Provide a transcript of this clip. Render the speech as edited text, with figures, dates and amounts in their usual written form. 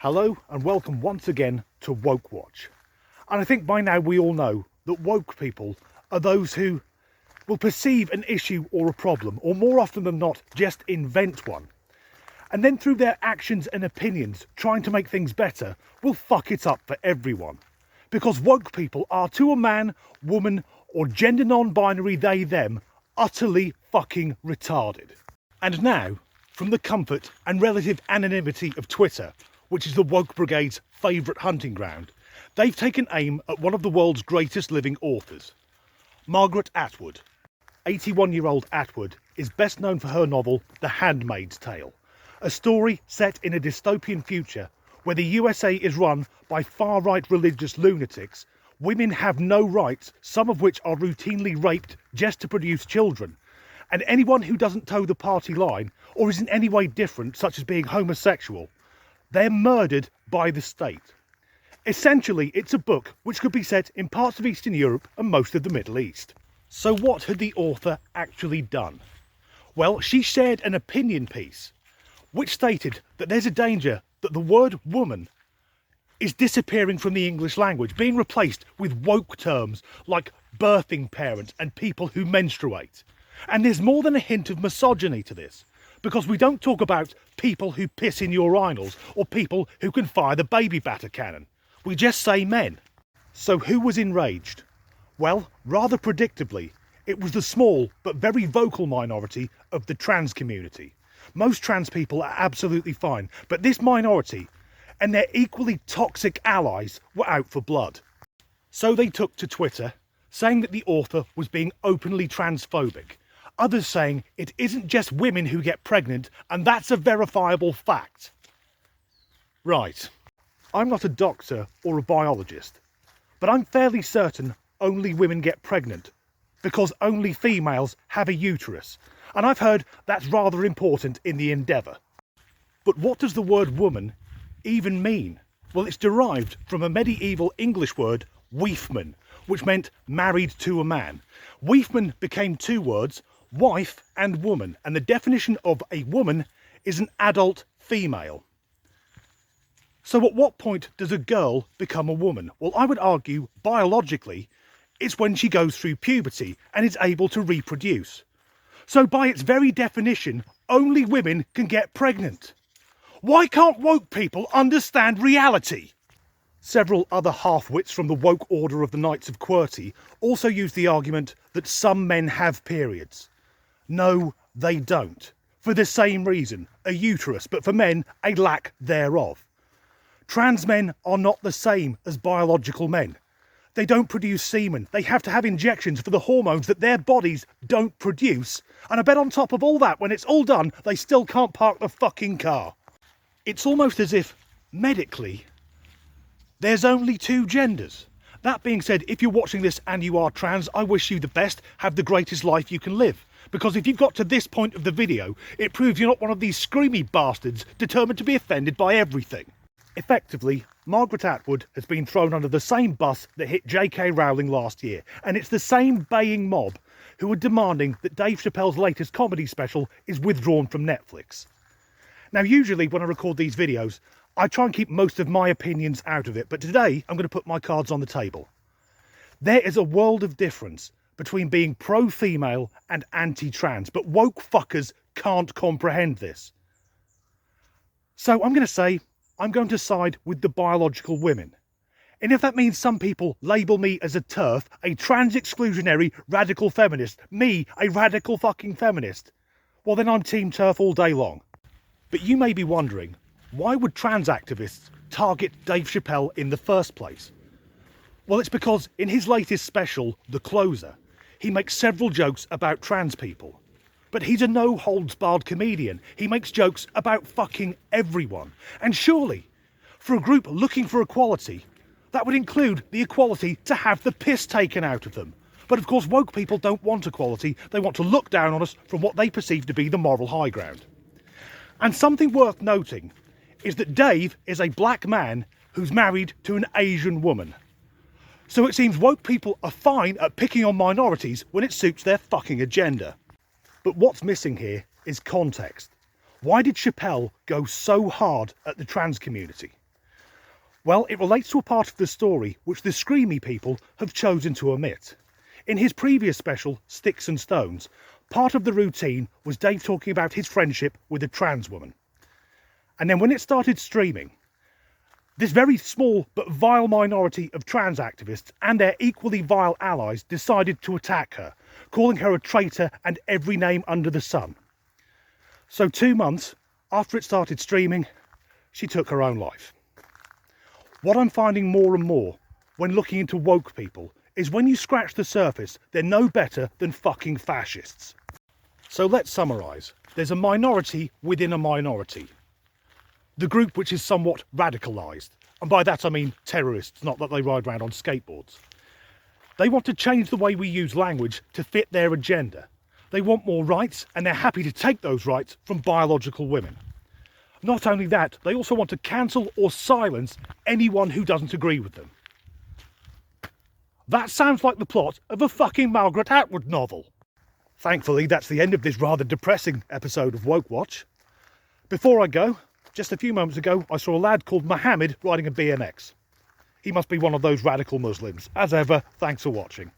Hello and welcome once again to Woke Watch. And I think by now we all know that woke people are those who will perceive an issue or a problem, or more often than not, just invent one. And then through their actions and opinions, trying to make things better, will fuck it up for everyone. Because woke people are, to a man, woman, or gender non-binary they, them, utterly fucking retarded. And now, from the comfort and relative anonymity of Twitter, which is the woke brigade's favourite hunting ground, they've taken aim at one of the world's greatest living authors, Margaret Atwood. 81-year-old Atwood is best known for her novel The Handmaid's Tale, a story set in a dystopian future where the USA is run by far-right religious lunatics. Women have no rights, some of which are routinely raped just to produce children, and anyone who doesn't toe the party line or is in any way different, such as being homosexual, they're murdered by the state. Essentially, it's a book which could be set in parts of Eastern Europe and most of the Middle East. So what had the author actually done? Well, she shared an opinion piece which stated that there's a danger that the word woman is disappearing from the English language, being replaced with woke terms like birthing parent and people who menstruate. And there's more than a hint of misogyny to this, because we don't talk about people who piss in urinals or people who can fire the baby batter cannon. We just say men. So who was enraged? Well, rather predictably, it was the small but very vocal minority of the trans community. Most trans people are absolutely fine, but this minority and their equally toxic allies were out for blood. So they took to Twitter, saying that the author was being openly transphobic. Others saying it isn't just women who get pregnant, and that's a verifiable fact. Right, I'm not a doctor or a biologist, but I'm fairly certain only women get pregnant, because only females have a uterus, and I've heard that's rather important in the endeavour. But what does the word woman even mean? Well, it's derived from a medieval English word, weefman, which meant married to a man. Weefman became two words, wife and woman, and the definition of a woman is an adult female. So at what point does a girl become a woman? Well, I would argue biologically it's when she goes through puberty and is able to reproduce. So by its very definition, only women can get pregnant. Why can't woke people understand reality? Several other half-wits from the woke order of the Knights of QWERTY also use the argument that some men have periods. No, they don't. For the same reason, a uterus, but for men, a lack thereof. Trans men are not the same as biological men. They don't produce semen. They have to have injections for the hormones that their bodies don't produce. And I bet on top of all that, when it's all done, they still can't park the fucking car. It's almost as if, medically, there's only two genders. That being said, if you're watching this and you are trans, I wish you the best. Have the greatest life you can live. Because if you've got to this point of the video, it proves you're not one of these screamy bastards determined to be offended by everything. Effectively, Margaret Atwood has been thrown under the same bus that hit J.K. Rowling last year, and it's the same baying mob who are demanding that Dave Chappelle's latest comedy special is withdrawn from Netflix. Now, usually when I record these videos, I try and keep most of my opinions out of it, but today I'm going to put my cards on the table. There is a world of difference between being pro-female and anti-trans, but woke fuckers can't comprehend this. So I'm going to say I'm going to side with the biological women. And if that means some people label me as a TERF, a trans-exclusionary radical feminist, me, a radical fucking feminist, well then I'm Team TERF all day long. But you may be wondering, why would trans activists target Dave Chappelle in the first place? Well, it's because in his latest special, The Closer, he makes several jokes about trans people. But he's a no-holds-barred comedian. He makes jokes about fucking everyone. And surely, for a group looking for equality, that would include the equality to have the piss taken out of them. But of course, woke people don't want equality. They want to look down on us from what they perceive to be the moral high ground. And something worth noting is that Dave is a black man who's married to an Asian woman. So it seems woke people are fine at picking on minorities when it suits their fucking agenda. But what's missing here is context. Why did Chappelle go so hard at the trans community? Well, it relates to a part of the story which the Screamy people have chosen to omit. In his previous special, Sticks and Stones, part of the routine was Dave talking about his friendship with a trans woman. And then when it started streaming, this very small but vile minority of trans activists and their equally vile allies decided to attack her, calling her a traitor and every name under the sun. So 2 months after it started streaming, she took her own life. What I'm finding more and more when looking into woke people is when you scratch the surface, they're no better than fucking fascists. So let's summarise. There's a minority within a minority. The group which is somewhat radicalised. And by that I mean terrorists, not that they ride around on skateboards. They want to change the way we use language to fit their agenda. They want more rights, and they're happy to take those rights from biological women. Not only that, they also want to cancel or silence anyone who doesn't agree with them. That sounds like the plot of a fucking Margaret Atwood novel. Thankfully, that's the end of this rather depressing episode of Woke Watch. Before I go, just a few moments ago, I saw a lad called Mohammed riding a BMX. He must be one of those radical Muslims. As ever, thanks for watching.